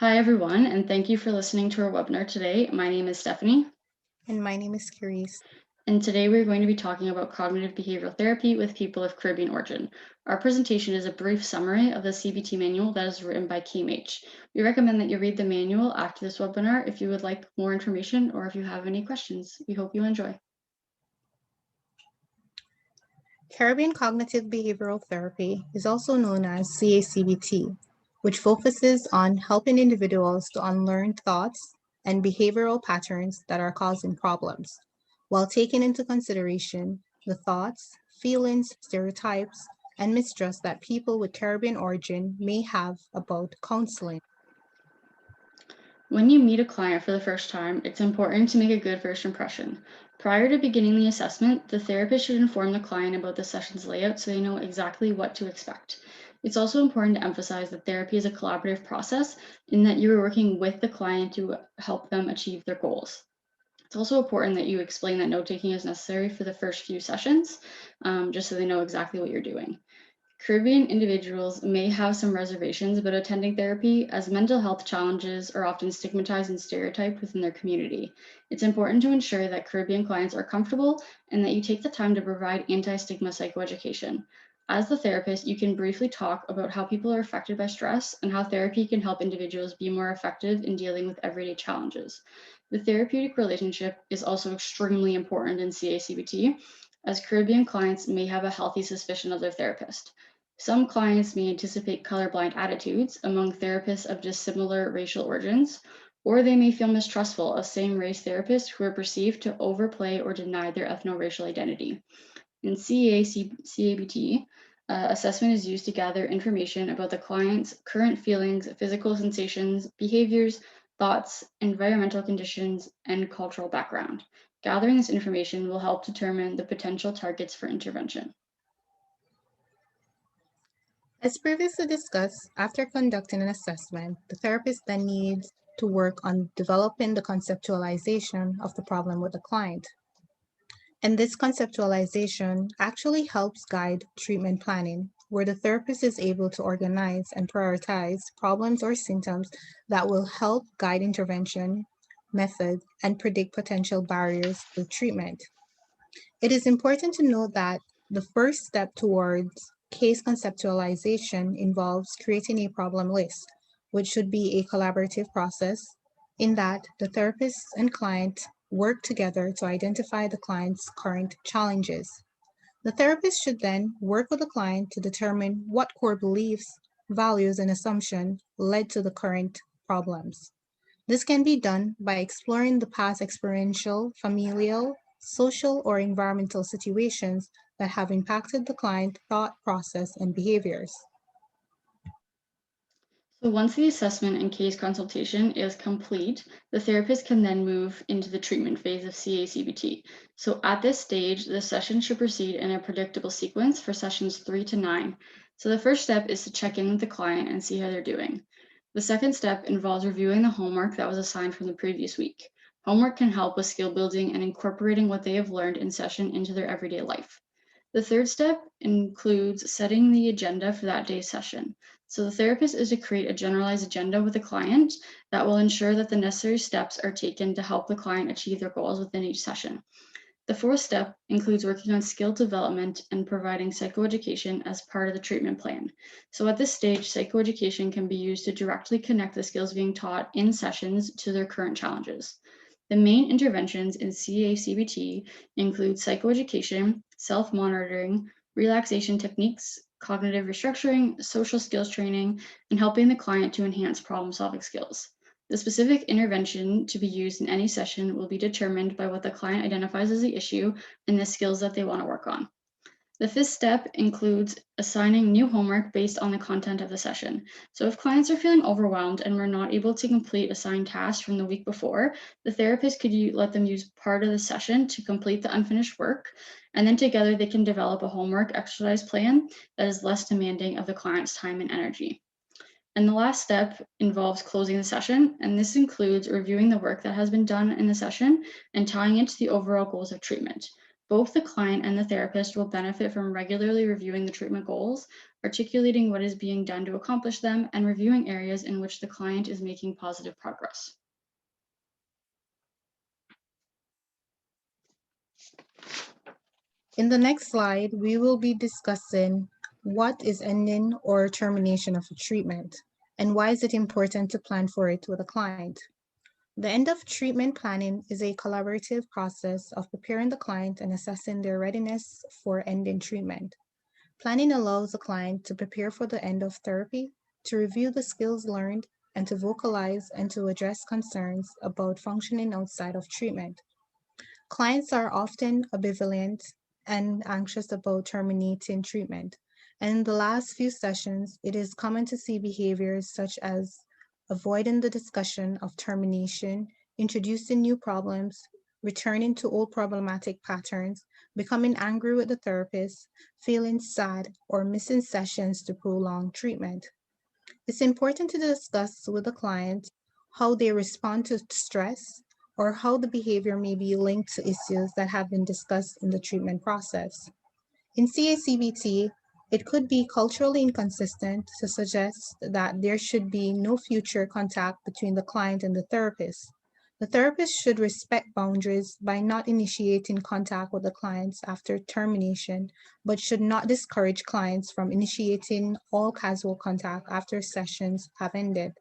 Hi, everyone, and thank you for listening to our webinar today. My name is Stephanie, And my name is Curice. and today we're going to be talking about cognitive behavioral therapy with people of Caribbean origin. Our presentation is a brief summary of the CBT manual that is written by KMH. We recommend that you read the manual after this webinar if you would like more information or if you have any questions. We hope you enjoy. Caribbean Cognitive Behavioral Therapy is also known as CACBT, which focuses on helping individuals to unlearn thoughts and behavioral patterns that are causing problems, while taking into consideration the thoughts, feelings, stereotypes, and mistrust that people with Caribbean origin may have about counseling. When you meet a client for the first time, it's important to make a good first impression. Prior to beginning the assessment, the therapist should inform the client about the session's layout so they know exactly what to expect. It's also important to emphasize that therapy is a collaborative process in that you are working with the client to help them achieve their goals. It's also important that you explain that note taking is necessary for the first few sessions, just so they know exactly what you're doing. Caribbean individuals may have some reservations about attending therapy, as mental health challenges are often stigmatized and stereotyped within their community. It's important to ensure that Caribbean clients are comfortable and that you take the time to provide anti-stigma psychoeducation. As the therapist, you can briefly talk about how people are affected by stress and how therapy can help individuals be more effective in dealing with everyday challenges. The therapeutic relationship is also extremely important in CACBT, as Caribbean clients may have a healthy suspicion of their therapist. Some clients may anticipate colorblind attitudes among therapists of dissimilar racial origins, or they may feel mistrustful of same race therapists who are perceived to overplay or deny their ethno-racial identity. In CABT, assessment is used to gather information about the client's current feelings, physical sensations, behaviors, thoughts, environmental conditions, and cultural background. Gathering this information will help determine the potential targets for intervention. As previously discussed, after conducting an assessment, the therapist then needs to work on developing the conceptualization of the problem with the client. And this conceptualization actually helps guide treatment planning, where the therapist is able to organize and prioritize problems or symptoms that will help guide intervention, method, and predict potential barriers to treatment. It is important to note that the first step towards case conceptualization involves creating a problem list, which should be a collaborative process in that the therapist and client work together to identify the client's current challenges. The therapist should then work with the client to determine what core beliefs, values, and assumptions led to the current problems. This can be done by exploring the past experiential, familial, social, or environmental situations that have impacted the client thought process and behaviors. So once the assessment and case consultation is complete, the therapist can then move into the treatment phase of CACBT. So at this stage, the session should proceed in a predictable sequence for sessions 3 to 9. So the first step is to check in with the client and see how they're doing. The second step involves reviewing the homework that was assigned from the previous week. Homework can help with skill building and incorporating what they have learned in session into their everyday life. The third step includes setting the agenda for that day's session. So the therapist is to create a generalized agenda with the client that will ensure that the necessary steps are taken to help the client achieve their goals within each session. The fourth step includes working on skill development and providing psychoeducation as part of the treatment plan. So at this stage, psychoeducation can be used to directly connect the skills being taught in sessions to their current challenges. The main interventions in CACBT include psychoeducation, self-monitoring, relaxation techniques, cognitive restructuring, social skills training, and helping the client to enhance problem-solving skills. The specific intervention to be used in any session will be determined by what the client identifies as the issue and the skills that they want to work on. The fifth step includes assigning new homework based on the content of the session. So if clients are feeling overwhelmed and were not able to complete assigned tasks from the week before, the therapist could let them use part of the session to complete the unfinished work, and then together they can develop a homework exercise plan that is less demanding of the client's time and energy. And the last step involves closing the session, and this includes reviewing the work that has been done in the session and tying it to the overall goals of treatment. Both the client and the therapist will benefit from regularly reviewing the treatment goals, articulating what is being done to accomplish them, and reviewing areas in which the client is making positive progress. In the next slide, we will be discussing what is ending or termination of a treatment and why is it important to plan for it with a client. The end of treatment planning is a collaborative process of preparing the client and assessing their readiness for ending treatment. Planning allows the client to prepare for the end of therapy, to review the skills learned, and to vocalize and to address concerns about functioning outside of treatment. Clients are often ambivalent and anxious about terminating treatment. And in the last few sessions, it is common to see behaviors such as avoiding the discussion of termination, introducing new problems, returning to old problematic patterns, becoming angry with the therapist, feeling sad, or missing sessions to prolong treatment. It's important to discuss with the client how they respond to stress or how the behavior may be linked to issues that have been discussed in the treatment process. In CACBT, it could be culturally inconsistent to suggest that there should be no future contact between the client and the therapist. The therapist should respect boundaries by not initiating contact with the clients after termination, but should not discourage clients from initiating all casual contact after sessions have ended.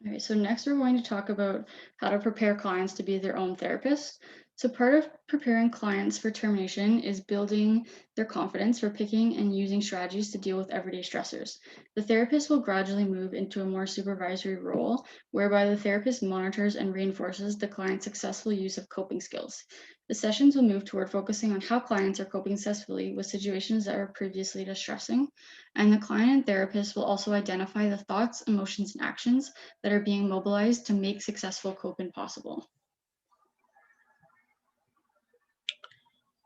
All right, so next we're going to talk about how to prepare clients to be their own therapists. So part of preparing clients for termination is building their confidence for picking and using strategies to deal with everyday stressors. The therapist will gradually move into a more supervisory role, whereby the therapist monitors and reinforces the client's successful use of coping skills. The sessions will move toward focusing on how clients are coping successfully with situations that were previously distressing, and the client and therapist will also identify the thoughts, emotions, and actions that are being mobilized to make successful coping possible.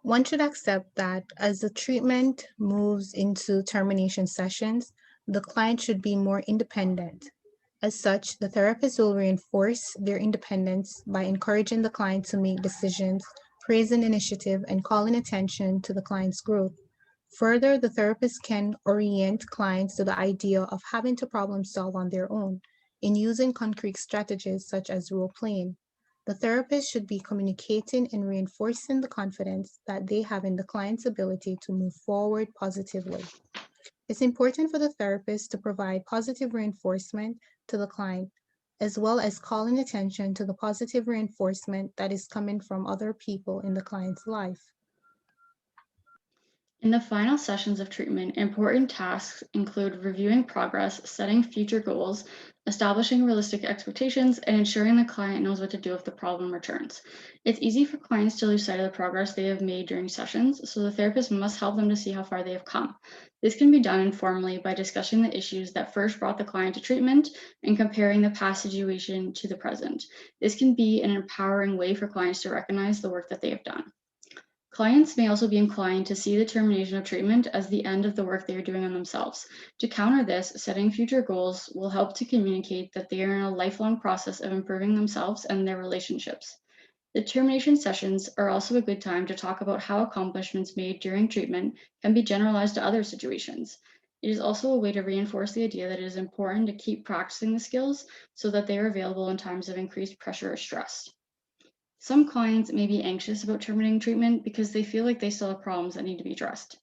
One should accept that as the treatment moves into termination sessions, the client should be more independent. As such, the therapist will reinforce their independence by encouraging the client to make decisions, praising initiative, and calling attention to the client's growth. Further, the therapist can orient clients to the idea of having to problem solve on their own in using concrete strategies such as role playing. The therapist should be communicating and reinforcing the confidence that they have in the client's ability to move forward positively. It's important for the therapist to provide positive reinforcement to the client, as well as calling attention to the positive reinforcement that is coming from other people in the client's life. In the final sessions of treatment, important tasks include reviewing progress, setting future goals, establishing realistic expectations, and ensuring the client knows what to do if the problem returns. It's easy for clients to lose sight of the progress they have made during sessions, so the therapist must help them to see how far they have come. This can be done informally by discussing the issues that first brought the client to treatment and comparing the past situation to the present. This can be an empowering way for clients to recognize the work that they have done. Clients may also be inclined to see the termination of treatment as the end of the work they are doing on themselves. To counter this, setting future goals will help to communicate that they are in a lifelong process of improving themselves and their relationships. The termination sessions are also a good time to talk about how accomplishments made during treatment can be generalized to other situations. It is also a way to reinforce the idea that it is important to keep practicing the skills so that they are available in times of increased pressure or stress. Some clients may be anxious about terminating treatment because they feel like they still have problems that need to be addressed.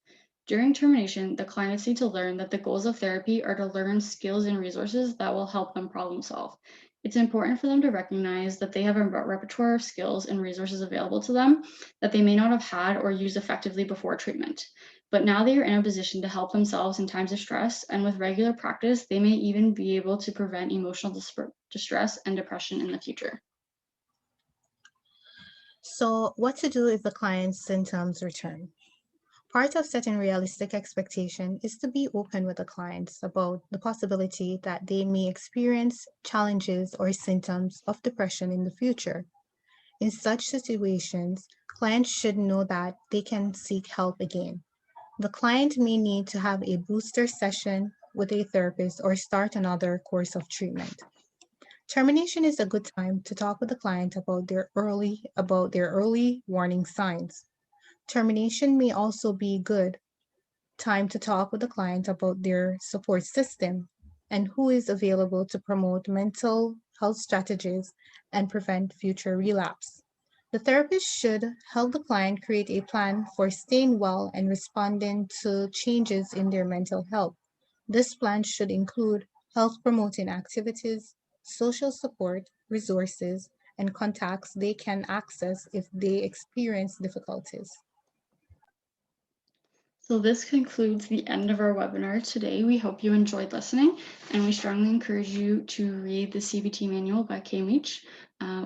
During termination, the clients need to learn that the goals of therapy are to learn skills and resources that will help them problem solve. It's important for them to recognize that they have a repertoire of skills and resources available to them that they may not have had or used effectively before treatment. But now they are in a position to help themselves in times of stress, and with regular practice, they may even be able to prevent emotional distress and depression in the future. So, what to do if the client's symptoms return? Part of setting realistic expectation is to be open with the clients about the possibility that they may experience challenges or symptoms of depression in the future. In such situations, clients should know that they can seek help again. The client may need to have a booster session with a therapist or start another course of treatment. Termination is a good time to talk with the client about their early warning signs. Termination may also be good time to talk with the client about their support system and who is available to promote mental health strategies and prevent future relapse. The therapist should help the client create a plan for staying well and responding to changes in their mental health. This plan should include health promoting activities, social support, resources, and contacts they can access if they experience difficulties. So this concludes the end of our webinar today. We hope you enjoyed listening, and we strongly encourage you to read the CBT manual by KMH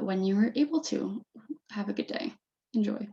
when you are able to. Have a good day. Enjoy.